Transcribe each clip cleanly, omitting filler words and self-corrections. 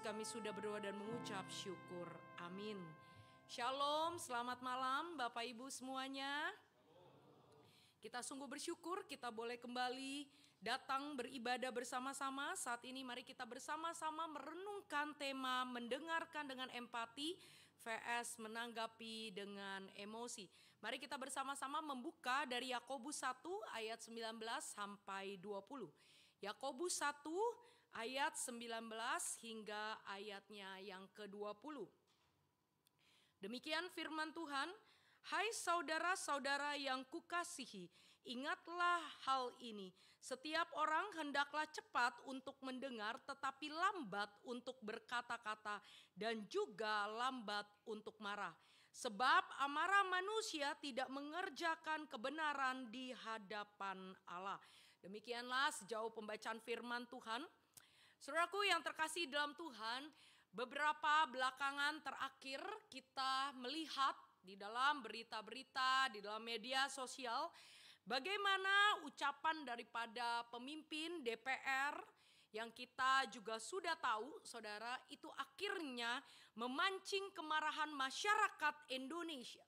kami sudah berdoa dan mengucap syukur. Amin. Shalom, selamat malam Bapak Ibu semuanya. Kita sungguh bersyukur kita boleh kembali datang beribadah bersama-sama. Saat ini mari kita bersama-sama merenungkan tema mendengarkan dengan empati vs menanggapi dengan emosi. Mari kita bersama-sama membuka dari Yakobus 1 ayat 19 sampai 20. Yakobus 1 ayat 19 hingga ayatnya yang ke-20. Demikian firman Tuhan, hai saudara-saudara yang kukasihi, ingatlah hal ini. Setiap orang hendaklah cepat untuk mendengar tetapi lambat untuk berkata-kata dan juga lambat untuk marah. Sebab amarah manusia tidak mengerjakan kebenaran di hadapan Allah. Demikianlah sejauh pembacaan firman Tuhan. Saudaraku yang terkasih dalam Tuhan, beberapa belakangan terakhir kita melihat di dalam berita-berita, di dalam media sosial, bagaimana ucapan daripada pemimpin DPR yang kita juga sudah tahu, saudara, itu akhirnya memancing kemarahan masyarakat Indonesia.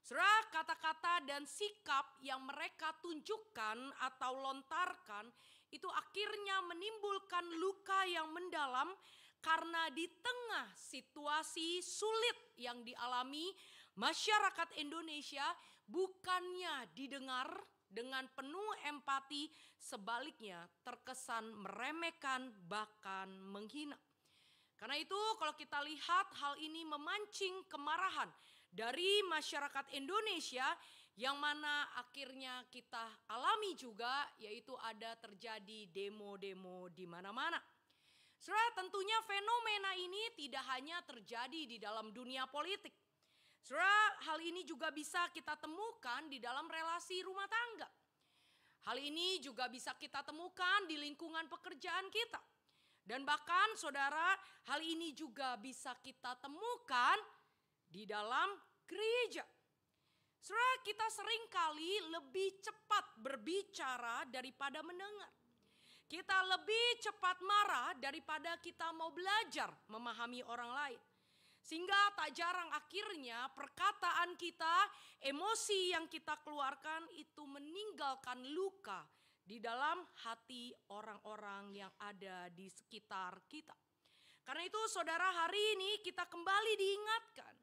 Saudara, kata-kata dan sikap yang mereka tunjukkan atau lontarkan itu akhirnya menimbulkan luka yang mendalam karena di tengah situasi sulit yang dialami masyarakat Indonesia bukannya didengar dengan penuh empati, sebaliknya terkesan meremehkan bahkan menghina. Karena itu kalau kita lihat hal ini memancing kemarahan dari masyarakat Indonesia yang mana akhirnya kita alami juga, yaitu ada terjadi demo-demo di mana-mana. Saudara, tentunya fenomena ini tidak hanya terjadi di dalam dunia politik. Saudara, hal ini juga bisa kita temukan di dalam relasi rumah tangga. Hal ini juga bisa kita temukan di lingkungan pekerjaan kita. Dan bahkan saudara, hal ini juga bisa kita temukan di dalam gereja. Saudara, kita seringkali lebih cepat berbicara daripada mendengar. Kita lebih cepat marah daripada kita mau belajar memahami orang lain. Sehingga tak jarang akhirnya perkataan kita, emosi yang kita keluarkan itu meninggalkan luka di dalam hati orang-orang yang ada di sekitar kita. Karena itu saudara, hari ini kita kembali diingatkan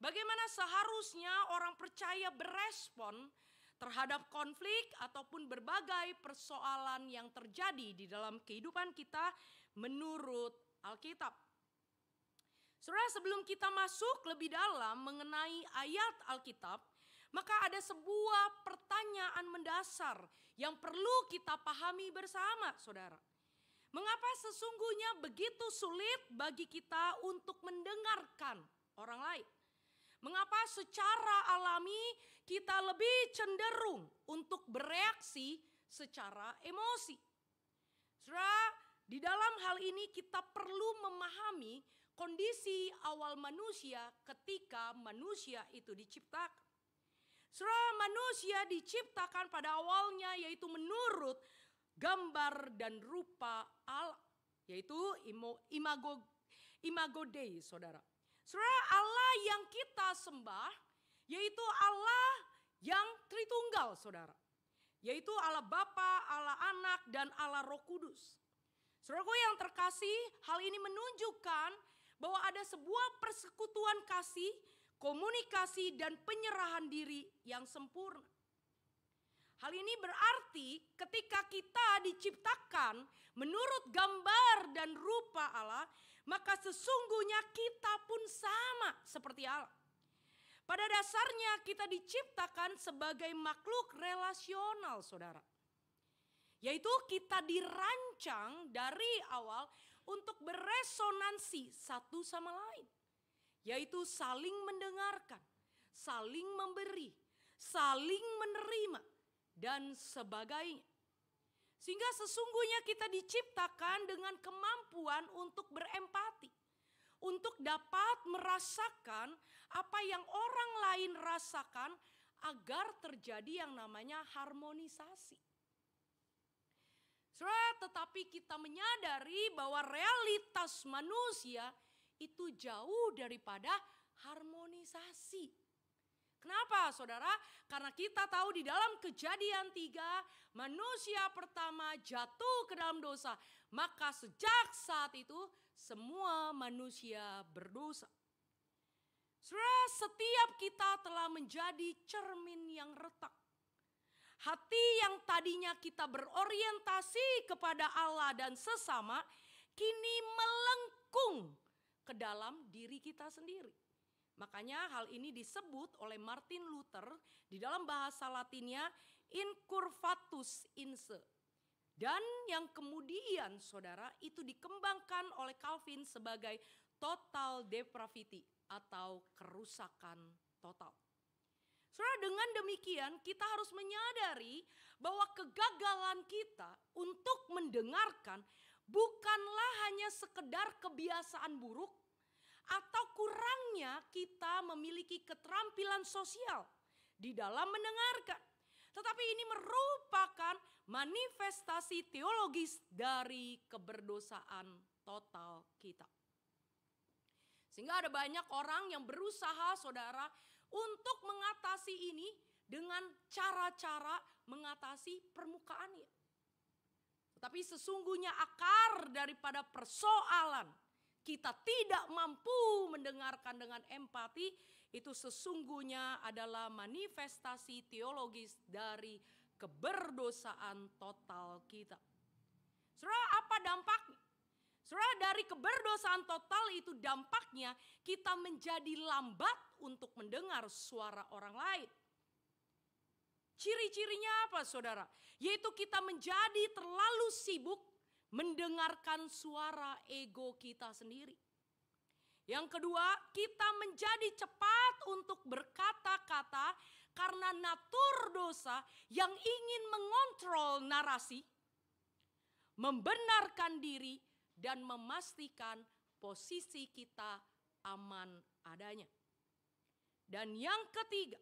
bagaimana seharusnya orang percaya berespon terhadap konflik ataupun berbagai persoalan yang terjadi di dalam kehidupan kita menurut Alkitab. Saudara, sebelum kita masuk lebih dalam mengenai ayat Alkitab, maka ada sebuah pertanyaan mendasar yang perlu kita pahami bersama, saudara. Mengapa sesungguhnya begitu sulit bagi kita untuk mendengarkan orang lain? Mengapa secara alami kita lebih cenderung untuk bereaksi secara emosi? Saudara, di dalam hal ini kita perlu memahami kondisi awal manusia ketika manusia itu diciptakan. Saudara, manusia diciptakan pada awalnya yaitu menurut gambar dan rupa Allah, yaitu imago Dei, saudara. Saudara, Allah yang kita sembah yaitu Allah yang Tritunggal, saudara. Yaitu Allah Bapa, Allah Anak, dan Allah Roh Kudus. Saudaraku yang terkasih, hal ini menunjukkan bahwa ada sebuah persekutuan kasih, komunikasi dan penyerahan diri yang sempurna. Hal ini berarti ketika kita diciptakan menurut gambar dan rupa Allah, maka sesungguhnya kita pun sama seperti Allah. Pada dasarnya kita diciptakan sebagai makhluk relasional, saudara. Yaitu kita dirancang dari awal untuk beresonansi satu sama lain. Yaitu saling mendengarkan, saling memberi, saling menerima, dan sebagainya. Sehingga sesungguhnya kita diciptakan dengan kemampuan untuk berempati. Untuk dapat merasakan apa yang orang lain rasakan agar terjadi yang namanya harmonisasi. Saudara, tetapi kita menyadari bahwa realitas manusia itu jauh daripada harmonisasi. Kenapa saudara? Karena kita tahu di dalam Kejadian 3, manusia pertama jatuh ke dalam dosa. Maka sejak saat itu semua manusia berdosa. Saudara, setiap kita telah menjadi cermin yang retak. Hati yang tadinya kita berorientasi kepada Allah dan sesama, kini melengkung ke dalam diri kita sendiri. Makanya hal ini disebut oleh Martin Luther di dalam bahasa Latinnya incurvatus inse. Dan yang kemudian saudara itu dikembangkan oleh Calvin sebagai total depravity atau kerusakan total. Saudara, dengan demikian kita harus menyadari bahwa kegagalan kita untuk mendengarkan bukanlah hanya sekedar kebiasaan buruk atau kurangnya kita memiliki keterampilan sosial di dalam mendengarkan. Tetapi ini merupakan manifestasi teologis dari keberdosaan total kita. Sehingga ada banyak orang yang berusaha saudara untuk mengatasi ini dengan cara-cara mengatasi permukaannya. Tetapi sesungguhnya akar daripada persoalan kita tidak mampu mendengarkan dengan empati, itu sesungguhnya adalah manifestasi teologis dari keberdosaan total kita. Saudara, apa dampaknya? Saudara, dari keberdosaan total itu dampaknya kita menjadi lambat untuk mendengar suara orang lain. Ciri-cirinya apa saudara? Yaitu kita menjadi terlalu sibuk mendengarkan suara ego kita sendiri. Yang kedua, kita menjadi cepat untuk berkata-kata karena natur dosa yang ingin mengontrol narasi, membenarkan diri, dan memastikan posisi kita aman adanya. Dan yang ketiga,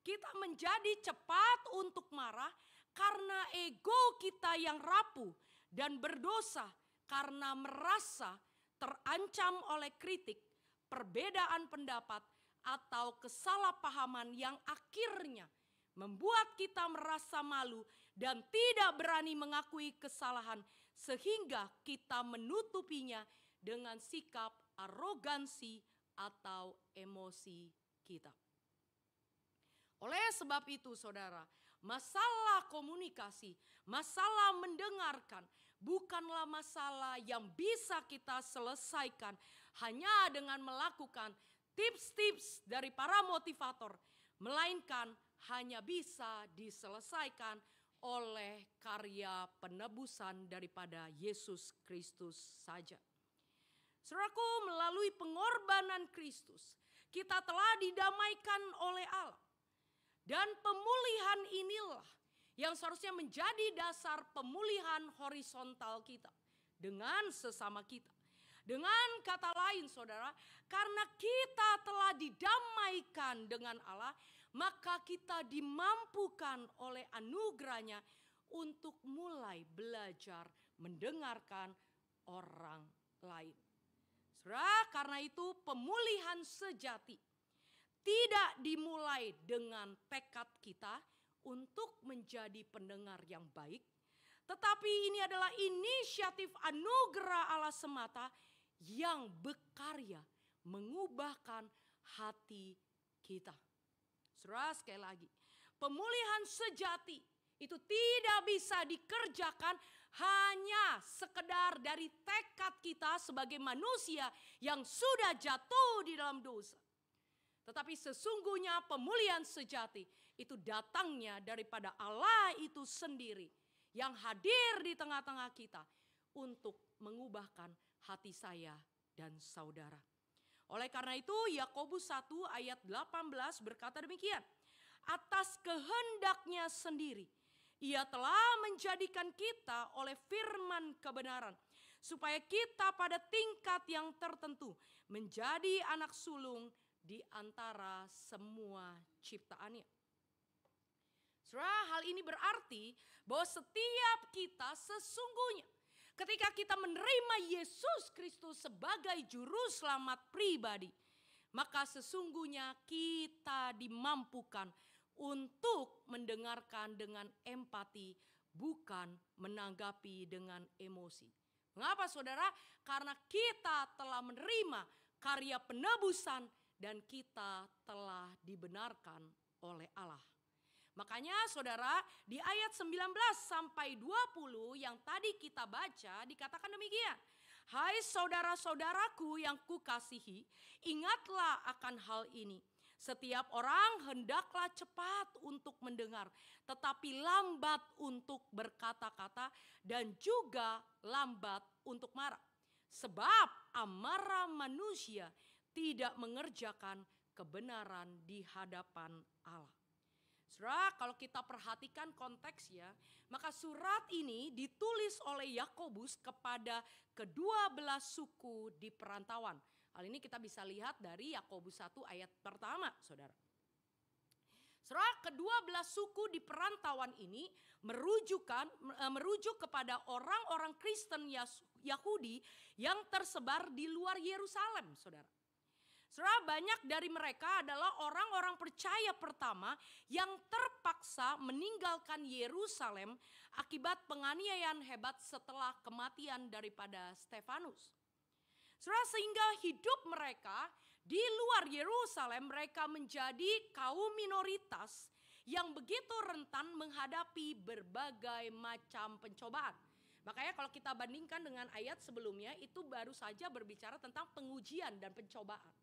kita menjadi cepat untuk marah karena ego kita yang rapuh dan berdosa karena merasa terancam oleh kritik, perbedaan pendapat, atau kesalahpahaman yang akhirnya membuat kita merasa malu dan tidak berani mengakui kesalahan, sehingga kita menutupinya dengan sikap arogansi atau emosi kita. Oleh sebab itu saudara, masalah komunikasi, masalah mendengarkan bukanlah masalah yang bisa kita selesaikan hanya dengan melakukan tips-tips dari para motivator, melainkan hanya bisa diselesaikan oleh karya penebusan daripada Yesus Kristus saja. Saudaraku, melalui pengorbanan Kristus, kita telah didamaikan oleh Allah. Dan pemulihan inilah yang seharusnya menjadi dasar pemulihan horizontal kita dengan sesama kita. Dengan kata lain saudara, karena kita telah didamaikan dengan Allah, maka kita dimampukan oleh anugerahnya untuk mulai belajar mendengarkan orang lain. Saudara, karena itu pemulihan sejati tidak dimulai dengan tekad kita untuk menjadi pendengar yang baik, tetapi ini adalah inisiatif anugerah Allah semata yang berkarya mengubahkan hati kita. Saudara, sekali lagi, pemulihan sejati itu tidak bisa dikerjakan hanya sekedar dari tekad kita sebagai manusia yang sudah jatuh di dalam dosa. Tetapi sesungguhnya pemulihan sejati itu datangnya daripada Allah itu sendiri yang hadir di tengah-tengah kita untuk mengubahkan hati saya dan saudara. Oleh karena itu Yakobus 1 ayat 18 berkata demikian. Atas kehendaknya sendiri Ia telah menjadikan kita oleh firman kebenaran, supaya kita pada tingkat yang tertentu menjadi anak sulung di antara semua ciptaannya. Saudara, hal ini berarti bahwa setiap kita sesungguhnya ketika kita menerima Yesus Kristus sebagai juru selamat pribadi, maka sesungguhnya kita dimampukan untuk mendengarkan dengan empati, bukan menanggapi dengan emosi. Mengapa saudara? Karena kita telah menerima karya penebusan dan kita telah dibenarkan oleh Allah. Makanya saudara, di ayat 19 sampai 20 yang tadi kita baca dikatakan demikian. Hai saudara-saudaraku yang kukasihi, ingatlah akan hal ini. Setiap orang hendaklah cepat untuk mendengar, tetapi lambat untuk berkata-kata dan juga lambat untuk marah. Sebab amarah manusia tidak mengerjakan kebenaran di hadapan Allah. Saudara, kalau kita perhatikan konteksnya, maka surat ini ditulis oleh Yakobus kepada kedua belas suku di perantauan. Hal ini kita bisa lihat dari Yakobus 1 ayat pertama, saudara. Saudara, kedua belas suku di perantauan ini merujuk kepada orang-orang Kristen Yahudi yang tersebar di luar Yerusalem, saudara. Saudara, banyak dari mereka adalah orang-orang percaya pertama yang terpaksa meninggalkan Yerusalem akibat penganiayaan hebat setelah kematian daripada Stefanus. Saudara, sehingga hidup mereka di luar Yerusalem, mereka menjadi kaum minoritas yang begitu rentan menghadapi berbagai macam pencobaan. Makanya kalau kita bandingkan dengan ayat sebelumnya, itu baru saja berbicara tentang pengujian dan pencobaan.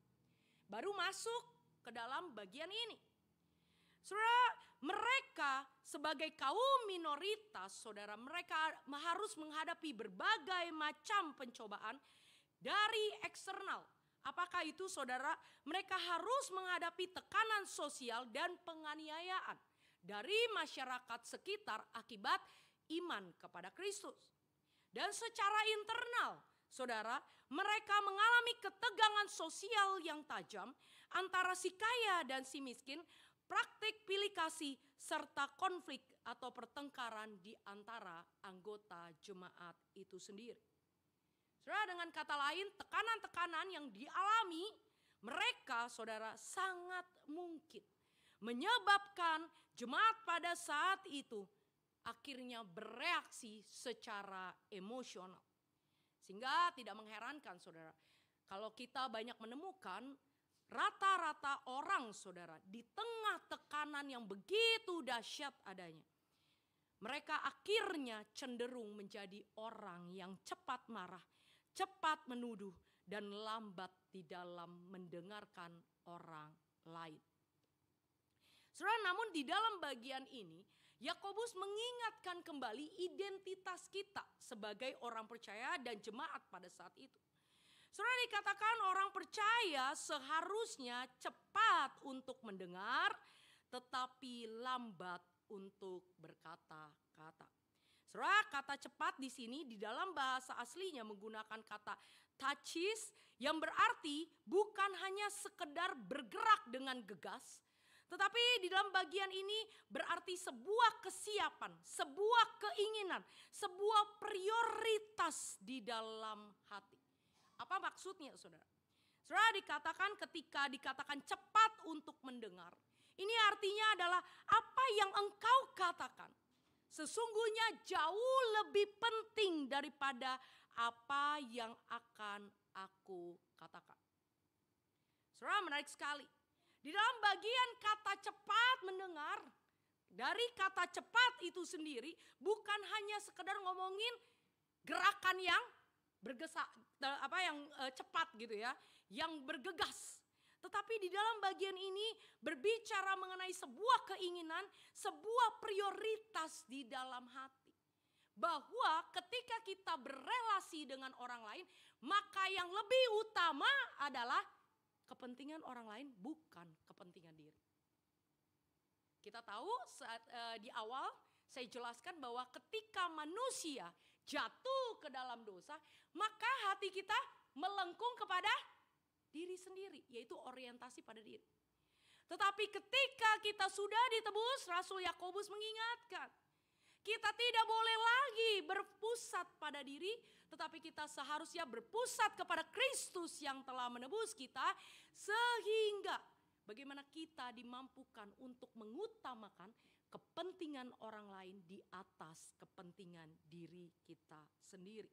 Baru masuk ke dalam bagian ini. Saudara, mereka sebagai kaum minoritas, saudara, mereka harus menghadapi berbagai macam pencobaan dari eksternal. Apakah itu, saudara? Mereka harus menghadapi tekanan sosial dan penganiayaan dari masyarakat sekitar akibat iman kepada Kristus. Dan secara internal, saudara, mereka mengalami ketegangan sosial yang tajam antara si kaya dan si miskin, praktik pilih kasih, serta konflik atau pertengkaran di antara anggota jemaat itu sendiri. Saudara, dengan kata lain, tekanan-tekanan yang dialami mereka, saudara, sangat mungkin menyebabkan jemaat pada saat itu akhirnya bereaksi secara emosional. Sehingga tidak mengherankan, saudara, kalau kita banyak menemukan rata-rata orang, saudara, di tengah tekanan yang begitu dahsyat adanya, mereka akhirnya cenderung menjadi orang yang cepat marah, cepat menuduh, dan lambat di dalam mendengarkan orang lain. Saudara, namun di dalam bagian ini Yakobus mengingatkan kembali identitas kita sebagai orang percaya dan jemaat pada saat itu. Saudara, dikatakan orang percaya seharusnya cepat untuk mendengar, tetapi lambat untuk berkata-kata. Saudara, kata cepat di sini di dalam bahasa aslinya menggunakan kata tachis yang berarti bukan hanya sekedar bergerak dengan gegas, tetapi di dalam bagian ini berarti sebuah kesiapan, sebuah keinginan, sebuah prioritas di dalam hati. Apa maksudnya, saudara? Saudara, dikatakan ketika dikatakan cepat untuk mendengar, ini artinya adalah apa yang engkau katakan sesungguhnya jauh lebih penting daripada apa yang akan aku katakan. Saudara, menarik sekali. Di dalam bagian kata cepat mendengar, dari kata cepat itu sendiri bukan hanya sekedar ngomongin gerakan yang cepat gitu ya, yang bergegas. Tetapi di dalam bagian ini berbicara mengenai sebuah keinginan, sebuah prioritas di dalam hati. Bahwa ketika kita berelasi dengan orang lain, maka yang lebih utama adalah kepentingan orang lain, bukan kepentingan diri. Kita tahu saat di awal saya jelaskan bahwa ketika manusia jatuh ke dalam dosa, maka hati kita melengkung kepada diri sendiri, yaitu orientasi pada diri. Tetapi ketika kita sudah ditebus, Rasul Yakobus mengingatkan, kita tidak boleh lagi berpusat pada diri, tetapi kita seharusnya berpusat kepada Kristus yang telah menebus kita, sehingga bagaimana kita dimampukan untuk mengutamakan kepentingan orang lain di atas kepentingan diri kita sendiri.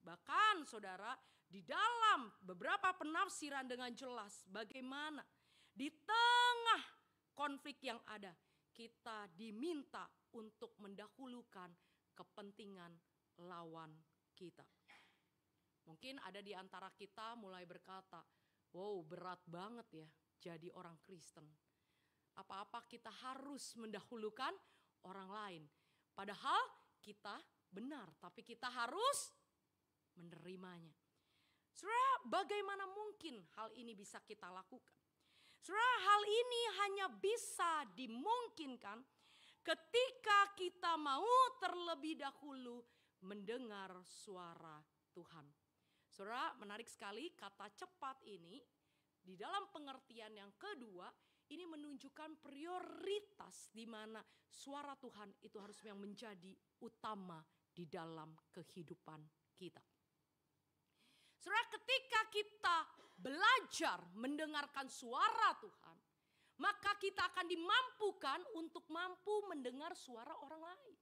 Bahkan saudara, di dalam beberapa penafsiran dengan jelas bagaimana di tengah konflik yang ada, kita diminta untuk mendahulukan kepentingan lawan kita. Mungkin ada di antara kita mulai berkata, wow, berat banget ya jadi orang Kristen. Apa-apa kita harus mendahulukan orang lain. Padahal kita benar, tapi kita harus menerimanya. Saudara, bagaimana mungkin hal ini bisa kita lakukan? Saudara, hal ini hanya bisa dimungkinkan ketika kita mau terlebih dahulu mendengar suara Tuhan. Saudara, menarik sekali kata cepat ini di dalam pengertian yang kedua, ini menunjukkan prioritas di mana suara Tuhan itu harus yang menjadi utama di dalam kehidupan kita. Saudara, ketika kita belajar mendengarkan suara Tuhan, maka kita akan dimampukan untuk mampu mendengar suara orang lain.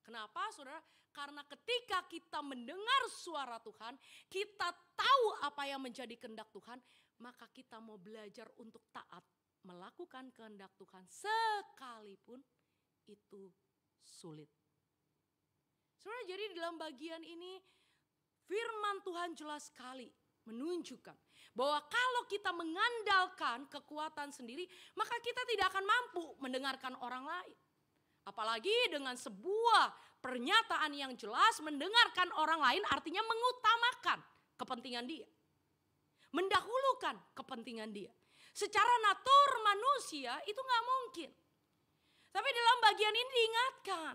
Kenapa, saudara? Karena ketika kita mendengar suara Tuhan, kita tahu apa yang menjadi kehendak Tuhan, maka kita mau belajar untuk taat melakukan kehendak Tuhan sekalipun itu sulit. Saudara, jadi dalam bagian ini firman Tuhan jelas sekali menunjukkan bahwa kalau kita mengandalkan kekuatan sendiri, maka kita tidak akan mampu mendengarkan orang lain. Apalagi dengan sebuah pernyataan yang jelas, mendengarkan orang lain artinya mengutamakan kepentingan dia. Mendahulukan kepentingan dia. Secara natur manusia itu gak mungkin. Tapi dalam bagian ini diingatkan,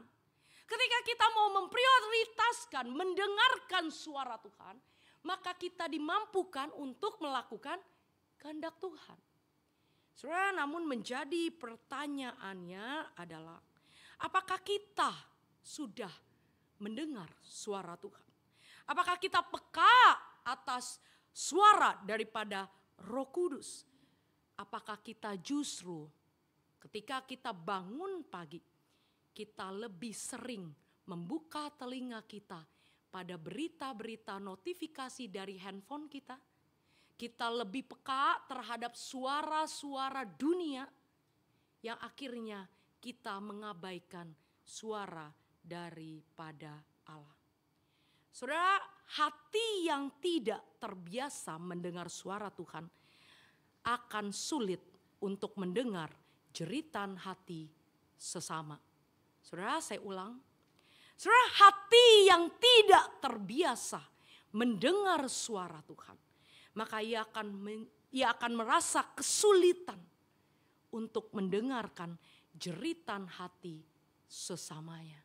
ketika kita mau memprioritaskan mendengarkan suara Tuhan, maka kita dimampukan untuk melakukan kehendak Tuhan. Saudara, namun menjadi pertanyaannya adalah, apakah kita sudah mendengar suara Tuhan? Apakah kita peka atas suara daripada Roh Kudus? Apakah kita justru ketika kita bangun pagi, kita lebih sering membuka telinga kita pada berita-berita notifikasi dari handphone kita? Kita lebih peka terhadap suara-suara dunia yang akhirnya kita mengabaikan suara daripada Allah. Saudara, hati yang tidak terbiasa mendengar suara Tuhan akan sulit untuk mendengar jeritan hati sesama. Saudara, saya ulang. Saudara, hati yang tidak terbiasa mendengar suara Tuhan, maka ia akan merasa kesulitan untuk mendengarkan jeritan hati sesamanya.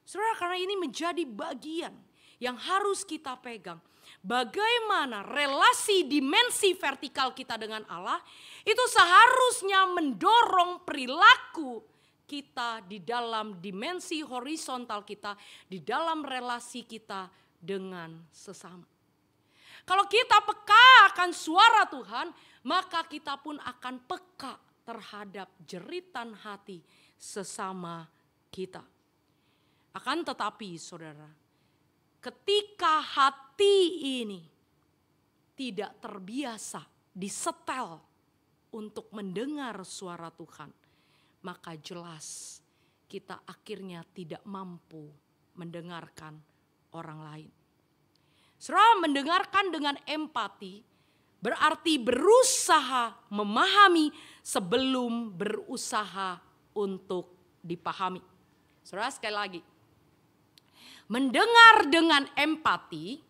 Saudara, karena ini menjadi bagian yang harus kita pegang. Bagaimana relasi dimensi vertikal kita dengan Allah itu seharusnya mendorong perilaku kita di dalam dimensi horizontal kita, di dalam relasi kita dengan sesama. Kalau kita peka akan suara Tuhan, maka kita pun akan peka terhadap jeritan hati sesama kita. Akan tetapi saudara, ketika hati ini tidak terbiasa disetel untuk mendengar suara Tuhan, maka jelas kita akhirnya tidak mampu mendengarkan orang lain. Saudara, mendengarkan dengan empati berarti berusaha memahami sebelum berusaha untuk dipahami. Saudara, sekali lagi, mendengar dengan empati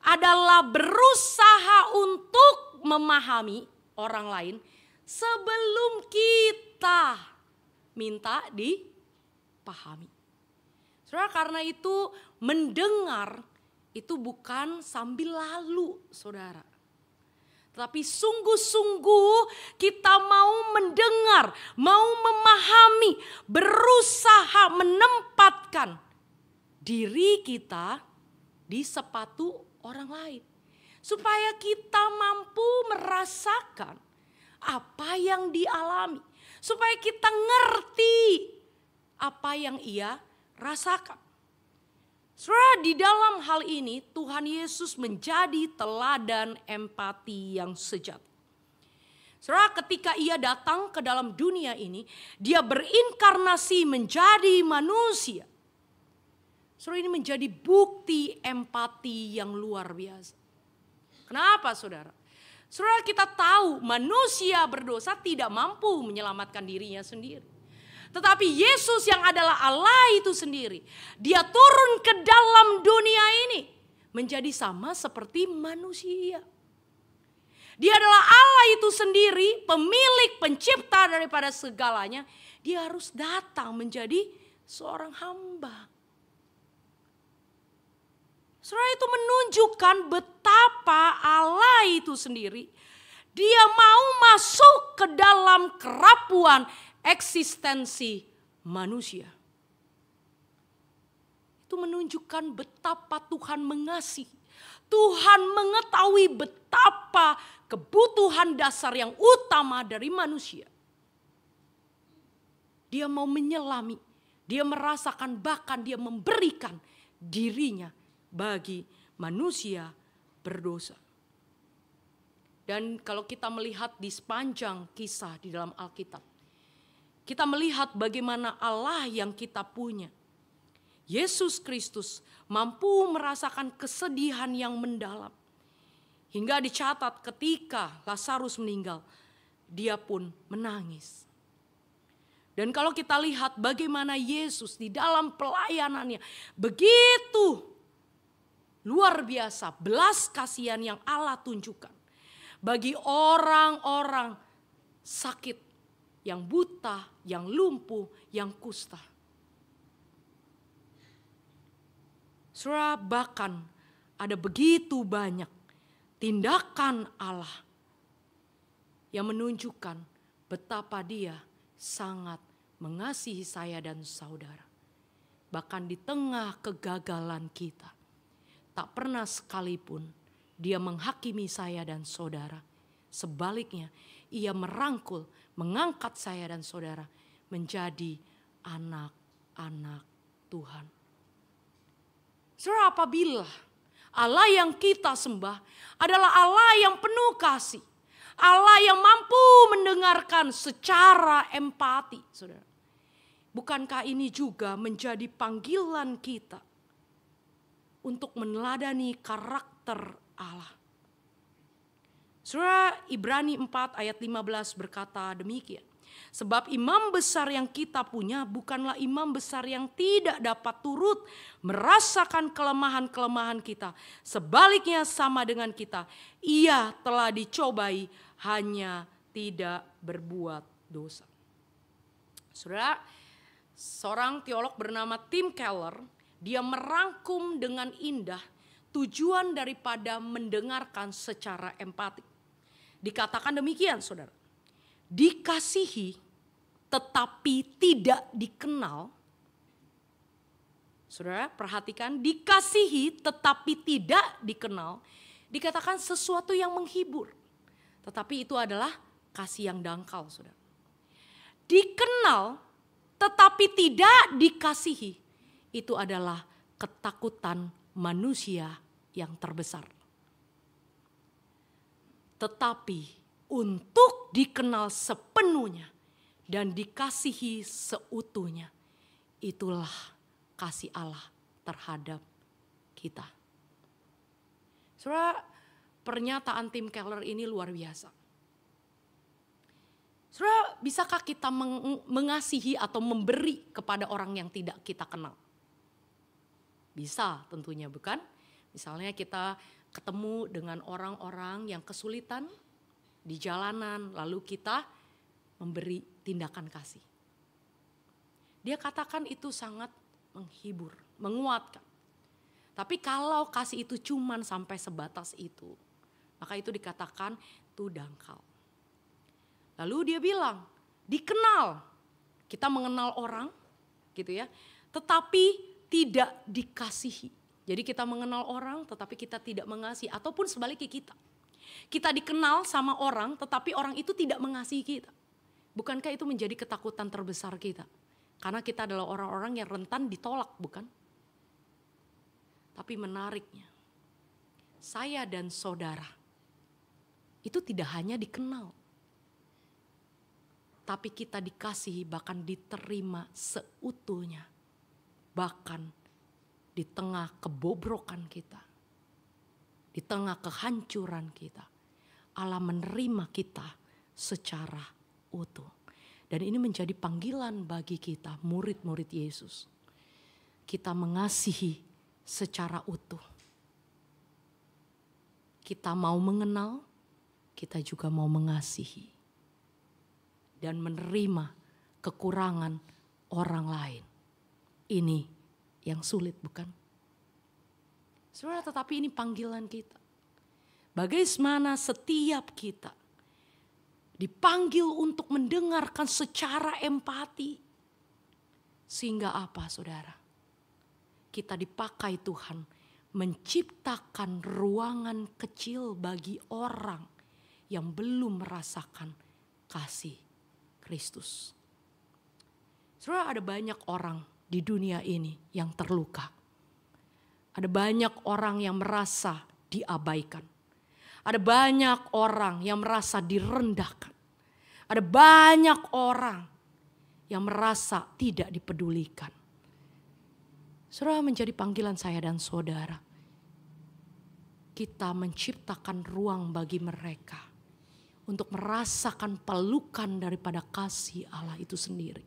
adalah berusaha untuk memahami orang lain sebelum kita minta dipahami. Saudara, karena itu mendengar itu bukan sambil lalu, saudara. Tapi sungguh-sungguh kita mau mendengar, mau memahami, berusaha menempatkan diri kita di sepatu orang lain. Supaya kita mampu merasakan apa yang dialami. Supaya kita ngerti apa yang ia rasakan. Saudara, di dalam hal ini Tuhan Yesus menjadi teladan empati yang sejati. Saudara, ketika ia datang ke dalam dunia ini, dia berinkarnasi menjadi manusia. Saudara, ini menjadi bukti empati yang luar biasa. Kenapa saudara? Saudara, kita tahu manusia berdosa tidak mampu menyelamatkan dirinya sendiri. Tetapi Yesus yang adalah Allah itu sendiri, dia turun ke dalam dunia ini menjadi sama seperti manusia. Dia adalah Allah itu sendiri, pemilik, pencipta daripada segalanya. Dia harus datang menjadi seorang hamba. Saudara, itu menunjukkan betapa Allah itu sendiri, dia mau masuk ke dalam kerapuan eksistensi manusia. Itu menunjukkan betapa Tuhan mengasihi. Tuhan mengetahui betapa kebutuhan dasar yang utama dari manusia. Dia mau menyelami, dia merasakan, bahkan dia memberikan dirinya bagi manusia berdosa. Dan kalau kita melihat di sepanjang kisah di dalam Alkitab, kita melihat bagaimana Allah yang kita punya, Yesus Kristus, mampu merasakan kesedihan yang mendalam. Hingga dicatat ketika Lazarus meninggal, dia pun menangis. Dan kalau kita lihat bagaimana Yesus di dalam pelayanannya, begitu luar biasa belas kasihan yang Allah tunjukkan bagi orang-orang sakit, yang buta, yang lumpuh, yang kusta. Saudara, bahkan ada begitu banyak tindakan Allah yang menunjukkan betapa dia sangat mengasihi saya dan saudara. Bahkan di tengah kegagalan kita, tak pernah sekalipun dia menghakimi saya dan saudara. Sebaliknya, ia merangkul, mengangkat saya dan saudara menjadi anak-anak Tuhan. Saudara, apabila Allah yang kita sembah adalah Allah yang penuh kasih, Allah yang mampu mendengarkan secara empati, saudara. Bukankah ini juga menjadi panggilan kita untuk meneladani karakter Allah? Surah Ibrani 4 ayat 15 berkata demikian. Sebab imam besar yang kita punya bukanlah imam besar yang tidak dapat turut merasakan kelemahan-kelemahan kita. Sebaliknya sama dengan kita. Ia telah dicobai hanya tidak berbuat dosa. Saudara, seorang teolog bernama Tim Keller, dia merangkum dengan indah tujuan daripada mendengarkan secara empati. Dikatakan demikian, saudara. Dikasihi tetapi tidak dikenal. Saudara, perhatikan, dikasihi tetapi tidak dikenal. Dikatakan sesuatu yang menghibur. Tetapi itu adalah kasih yang dangkal, saudara. Dikenal tetapi tidak dikasihi. Itu adalah ketakutan manusia yang terbesar. Tetapi untuk dikenal sepenuhnya dan dikasihi seutuhnya, itulah kasih Allah terhadap kita. Saudara, pernyataan Tim Keller ini luar biasa. Saudara, bisakah kita mengasihi atau memberi kepada orang yang tidak kita kenal? Bisa tentunya, bukan? Misalnya kita ketemu dengan orang-orang yang kesulitan di jalanan, lalu kita memberi tindakan kasih. Dia katakan itu sangat menghibur, menguatkan. Tapi kalau kasih itu cuman sampai sebatas itu, maka itu dikatakan batu dangkal. Lalu dia bilang, dikenal. Kita mengenal orang gitu ya, tetapi tidak dikasihi. Jadi kita mengenal orang tetapi kita tidak mengasihi, ataupun sebaliknya kita. Kita dikenal sama orang tetapi orang itu tidak mengasihi kita. Bukankah itu menjadi ketakutan terbesar kita? Karena kita adalah orang-orang yang rentan ditolak, bukan? Tapi menariknya, saya dan saudara itu tidak hanya dikenal, tapi kita dikasihi, bahkan diterima seutuhnya. Bahkan di tengah kebobrokan kita, di tengah kehancuran kita, Allah menerima kita secara utuh. Dan ini menjadi panggilan bagi kita, murid-murid Yesus. Kita mengasihi secara utuh. Kita mau mengenal, kita juga mau mengasihi. Dan menerima kekurangan orang lain. Ini yang sulit, bukan? Saudara, tetapi ini panggilan kita. Bagaimana setiap kita dipanggil untuk mendengarkan secara empati. Sehingga apa, saudara? Kita dipakai Tuhan menciptakan ruangan kecil bagi orang yang belum merasakan kasih Kristus. Saudara, ada banyak orang di dunia ini yang terluka. Ada banyak orang yang merasa diabaikan. Ada banyak orang yang merasa direndahkan. Ada banyak orang yang merasa tidak dipedulikan. Saudara, menjadi panggilan saya dan saudara. Kita menciptakan ruang bagi mereka untuk merasakan pelukan daripada kasih Allah itu sendiri.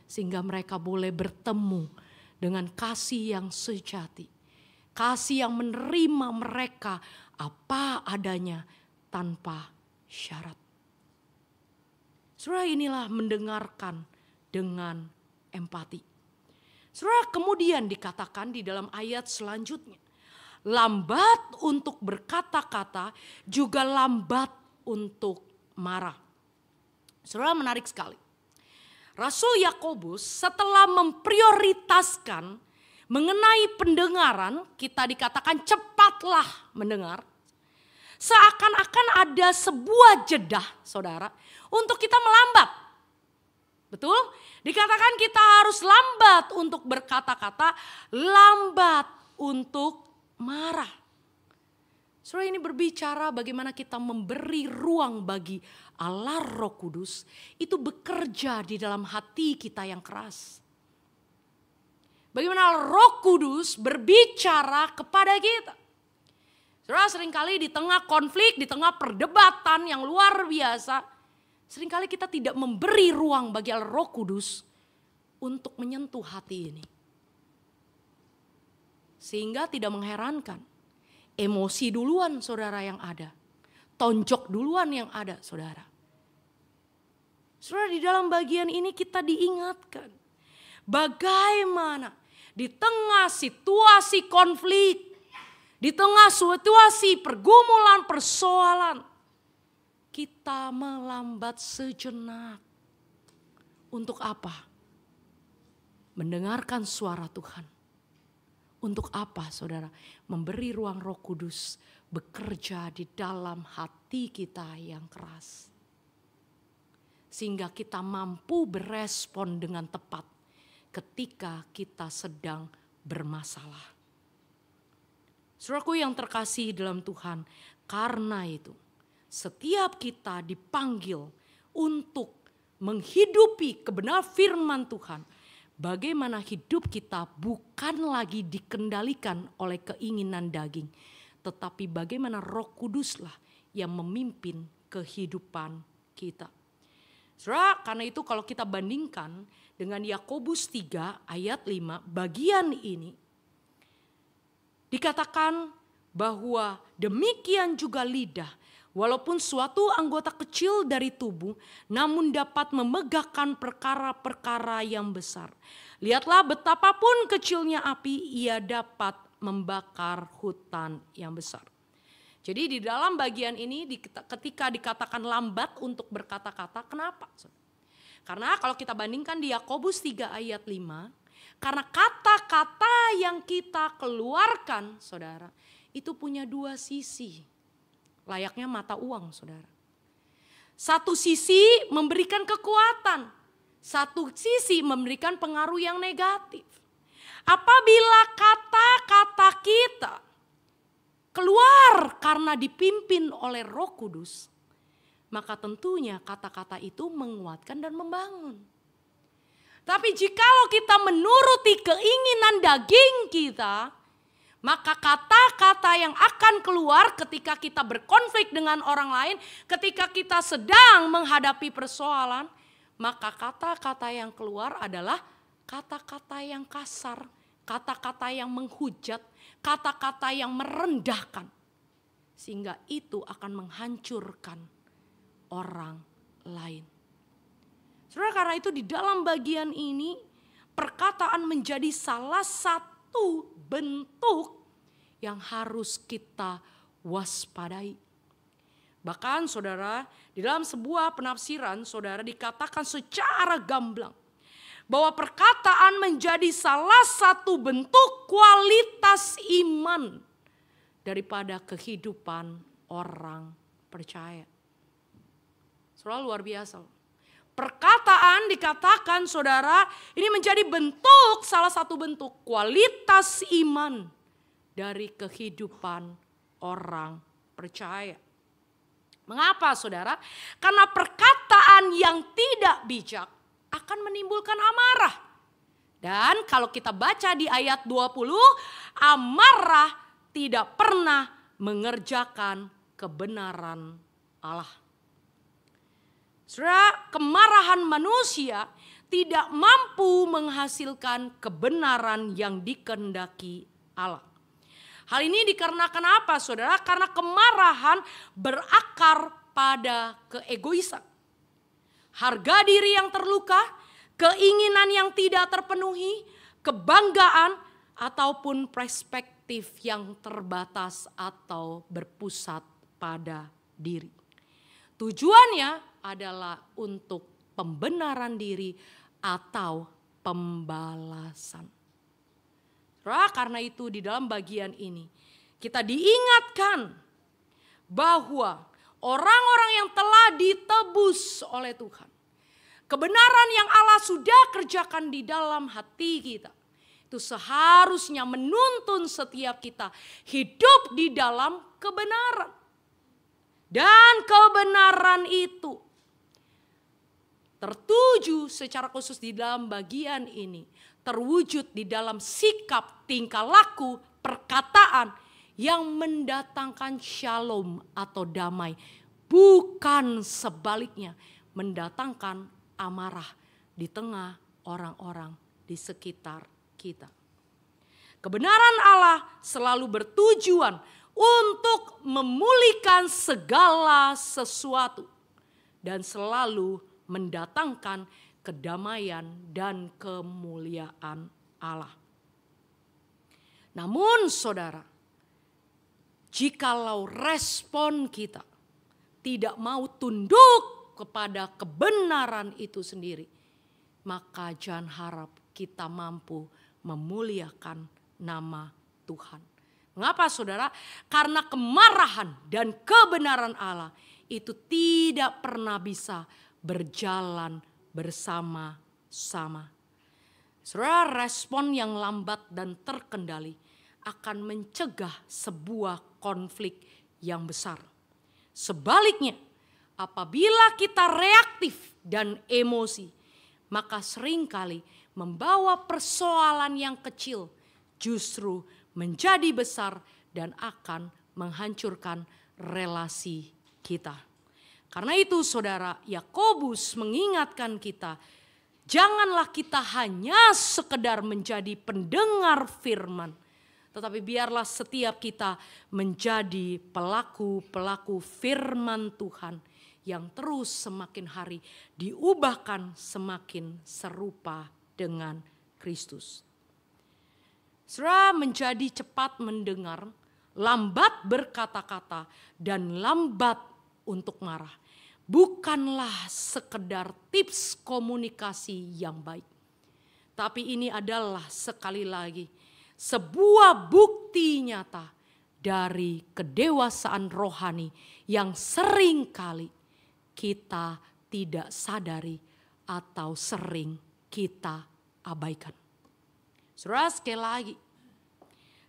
Sehingga mereka boleh bertemu dengan kasih yang sejati. Kasih yang menerima mereka apa adanya tanpa syarat. Saudara, inilah mendengarkan dengan empati. Saudara, kemudian dikatakan di dalam ayat selanjutnya, lambat untuk berkata-kata juga lambat untuk marah. Saudara, menarik sekali. Rasul Yakobus setelah memprioritaskan mengenai pendengaran, kita dikatakan cepatlah mendengar. Seakan-akan ada sebuah jeda, saudara, untuk kita melambat. Betul? Dikatakan kita harus lambat untuk berkata-kata, lambat untuk marah. Saudara, ini berbicara bagaimana kita memberi ruang bagi Allah Roh Kudus itu bekerja di dalam hati kita yang keras. Bagaimana Roh Kudus berbicara kepada kita. Saudara, seringkali di tengah konflik, di tengah perdebatan yang luar biasa, seringkali kita tidak memberi ruang bagi Allah Roh Kudus untuk menyentuh hati ini. Sehingga tidak mengherankan, emosi duluan saudara yang ada. Tonjok duluan yang ada, saudara. Saudara, di dalam bagian ini kita diingatkan bagaimana di tengah situasi konflik, di tengah situasi pergumulan, persoalan, kita melambat sejenak. Untuk apa? Mendengarkan suara Tuhan. Untuk apa, saudara? Memberi ruang Roh Kudus bekerja di dalam hati kita yang keras. Sehingga kita mampu berespon dengan tepat ketika kita sedang bermasalah. Saudaraku yang terkasih dalam Tuhan, karena itu setiap kita dipanggil untuk menghidupi kebenaran firman Tuhan. Bagaimana hidup kita bukan lagi dikendalikan oleh keinginan daging, tetapi bagaimana Roh Kuduslah yang memimpin kehidupan kita. Saudara, karena itu kalau kita bandingkan dengan Yakobus 3 ayat 5, bagian ini dikatakan bahwa demikian juga lidah, walaupun suatu anggota kecil dari tubuh, namun dapat memegahkan perkara-perkara yang besar. Lihatlah betapapun kecilnya api, ia dapat membakar hutan yang besar. Jadi di dalam bagian ini ketika dikatakan lambat untuk berkata-kata, kenapa? Karena kalau kita bandingkan di Yakobus 3 ayat 5, karena kata-kata yang kita keluarkan, saudara, itu punya dua sisi. Layaknya mata uang, saudara. Satu sisi memberikan kekuatan, satu sisi memberikan pengaruh yang negatif. Apabila kata-kata kita keluar karena dipimpin oleh Roh Kudus, maka tentunya kata-kata itu menguatkan dan membangun. Tapi jikalau kita menuruti keinginan daging kita, maka kata-kata yang akan keluar ketika kita berkonflik dengan orang lain, ketika kita sedang menghadapi persoalan, maka kata-kata yang keluar adalah kata-kata yang kasar, kata-kata yang menghujat, kata-kata yang merendahkan. Sehingga itu akan menghancurkan orang lain. Saudara, karena itu di dalam bagian ini perkataan menjadi salah satu bentuk yang harus kita waspadai. Bahkan saudara, di dalam sebuah penafsiran saudara dikatakan secara gamblang bahwa perkataan menjadi salah satu bentuk kualitas iman daripada kehidupan orang percaya. Saudara, luar biasa. Perkataan dikatakan saudara ini menjadi bentuk, salah satu bentuk kualitas iman dari kehidupan orang percaya. Mengapa saudara? Karena perkataan yang tidak bijak akan menimbulkan amarah. Dan kalau kita baca di ayat 20, amarah tidak pernah mengerjakan kebenaran Allah. Saudara, kemarahan manusia tidak mampu menghasilkan kebenaran yang dikehendaki Allah. Hal ini dikarenakan apa, saudara? Karena kemarahan berakar pada keegoisan. Harga diri yang terluka, keinginan yang tidak terpenuhi, kebanggaan, ataupun perspektif yang terbatas atau berpusat pada diri. Tujuannya adalah untuk pembenaran diri atau pembalasan. Karena itu di dalam bagian ini kita diingatkan bahwa orang-orang yang telah ditebus oleh Tuhan, kebenaran yang Allah sudah kerjakan di dalam hati kita, itu seharusnya menuntun setiap kita hidup di dalam kebenaran. Dan kebenaran itu tertuju secara khusus di dalam bagian ini, terwujud di dalam sikap, tingkah laku, perkataan yang mendatangkan shalom atau damai. Bukan sebaliknya, mendatangkan amarah di tengah orang-orang di sekitar kita. Kebenaran Allah selalu bertujuan untuk memulihkan segala sesuatu dan selalu mendatangkan kedamaian dan kemuliaan Allah. Namun saudara, jikalau respon kita tidak mau tunduk kepada kebenaran itu sendiri, maka jangan harap kita mampu memuliakan nama Tuhan. Mengapa saudara? Karena kemarahan dan kebenaran Allah itu tidak pernah bisa berjalan bersama-sama. Saudara, respon yang lambat dan terkendali akan mencegah sebuah konflik yang besar. Sebaliknya, apabila kita reaktif dan emosi, maka seringkali membawa persoalan yang kecil justru menjadi besar dan akan menghancurkan relasi kita. Karena itu saudara, Yakobus mengingatkan kita, janganlah kita hanya sekedar menjadi pendengar firman, tetapi biarlah setiap kita menjadi pelaku-pelaku firman Tuhan yang terus semakin hari diubahkan semakin serupa dengan Kristus. Saudara, menjadi cepat mendengar, lambat berkata-kata, dan lambat untuk marah. Bukanlah sekedar tips komunikasi yang baik. Tapi ini adalah sekali lagi sebuah bukti nyata dari kedewasaan rohani yang seringkali kita tidak sadari atau sering kita abaikan. Saudara, sekali lagi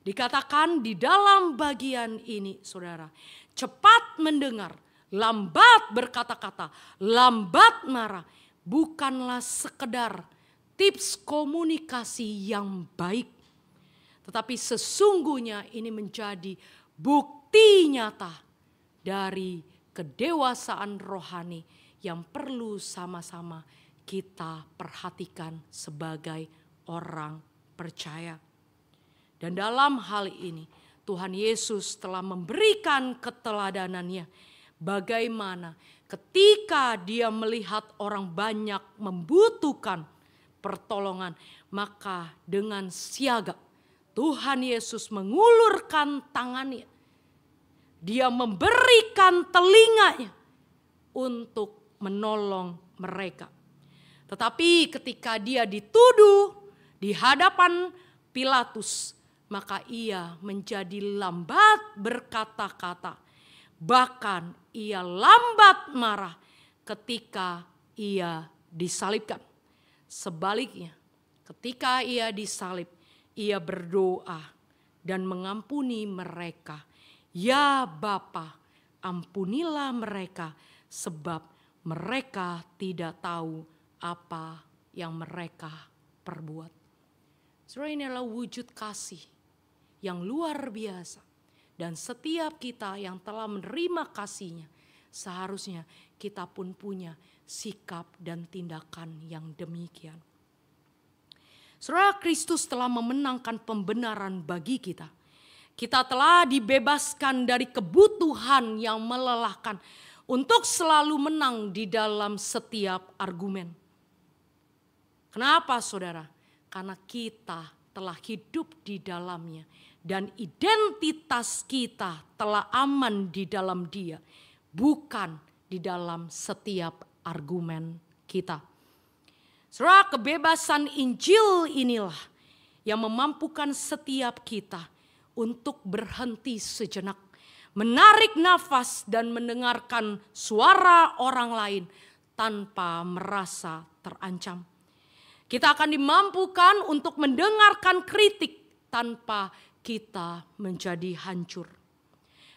dikatakan di dalam bagian ini, saudara, cepat mendengar, lambat berkata-kata, lambat marah, bukanlah sekedar tips komunikasi yang baik, tetapi sesungguhnya ini menjadi bukti nyata dari kedewasaan rohani yang perlu sama-sama kita perhatikan sebagai orang percaya. Dan dalam hal ini Tuhan Yesus telah memberikan keteladanannya bagaimana ketika dia melihat orang banyak membutuhkan pertolongan, maka dengan siaga Tuhan Yesus mengulurkan tangannya. Dia memberikan telinganya untuk menolong mereka. Tetapi ketika dia dituduh di hadapan Pilatus, maka ia menjadi lambat berkata-kata. Bahkan ia lambat marah ketika ia disalibkan. Sebaliknya, ketika ia disalib, ia berdoa dan mengampuni mereka. Ya Bapa, ampunilah mereka sebab mereka tidak tahu apa yang mereka perbuat. Saudara, ini adalah wujud kasih yang luar biasa. Dan setiap kita yang telah menerima kasih-Nya, seharusnya kita pun punya sikap dan tindakan yang demikian. Saudara, Kristus telah memenangkan pembenaran bagi kita. Kita telah dibebaskan dari kebutuhan yang melelahkan untuk selalu menang di dalam setiap argumen. Kenapa, saudara? Karena kita telah hidup di dalamnya dan identitas kita telah aman di dalam Dia, bukan di dalam setiap argumen kita. Saudara, kebebasan Injil inilah yang memampukan setiap kita untuk berhenti sejenak, menarik nafas dan mendengarkan suara orang lain tanpa merasa terancam. Kita akan dimampukan untuk mendengarkan kritik tanpa kita menjadi hancur.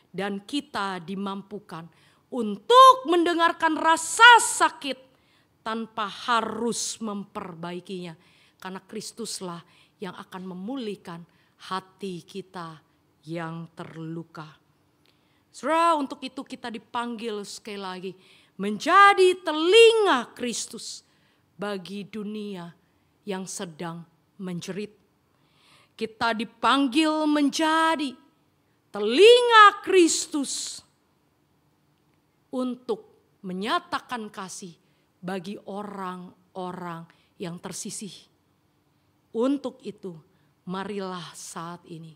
Dan kita dimampukan untuk mendengarkan rasa sakit tanpa harus memperbaikinya. Karena Kristuslah yang akan memulihkan hati kita yang terluka. Saudara, untuk itu kita dipanggil sekali lagi menjadi telinga Kristus bagi dunia yang sedang menjerit. Kita dipanggil menjadi telinga Kristus untuk menyatakan kasih bagi orang-orang yang tersisih. Untuk itu, marilah saat ini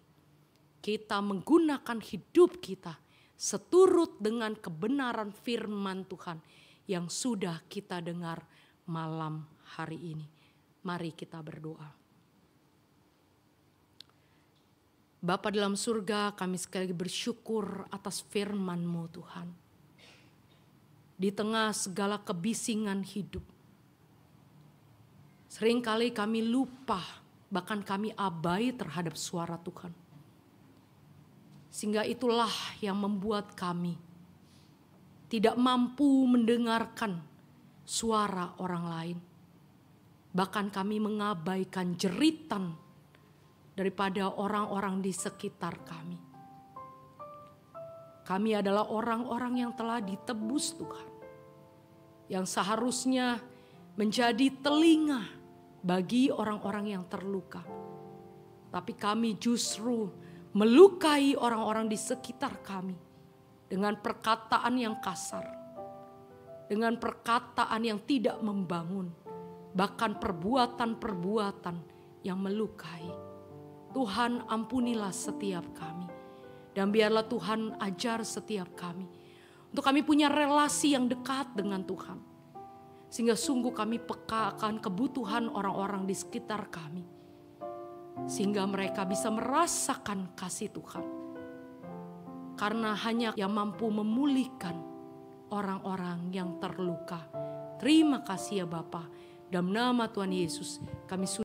kita menggunakan hidup kita seturut dengan kebenaran firman Tuhan yang sudah kita dengar malam hari ini. Mari kita berdoa. Bapa dalam surga, kami sekali lagi bersyukur atas firman-Mu Tuhan. Di tengah segala kebisingan hidup, seringkali kami lupa, bahkan kami abai terhadap suara Tuhan. Sehingga itulah yang membuat kami tidak mampu mendengarkan suara orang lain. Bahkan kami mengabaikan jeritan daripada orang-orang di sekitar kami. Kami adalah orang-orang yang telah ditebus Tuhan, yang seharusnya menjadi telinga bagi orang-orang yang terluka. Tapi kami justru melukai orang-orang di sekitar kami dengan perkataan yang kasar, dengan perkataan yang tidak membangun, bahkan perbuatan-perbuatan yang melukai. Tuhan, ampunilah setiap kami. Dan biarlah Tuhan ajar setiap kami. Untuk kami punya relasi yang dekat dengan Tuhan. Sehingga sungguh kami peka akan kebutuhan orang-orang di sekitar kami. Sehingga mereka bisa merasakan kasih Tuhan. Karena hanya yang mampu memulihkan orang-orang yang terluka. Terima kasih ya Bapa. Dalam nama Tuhan Yesus kami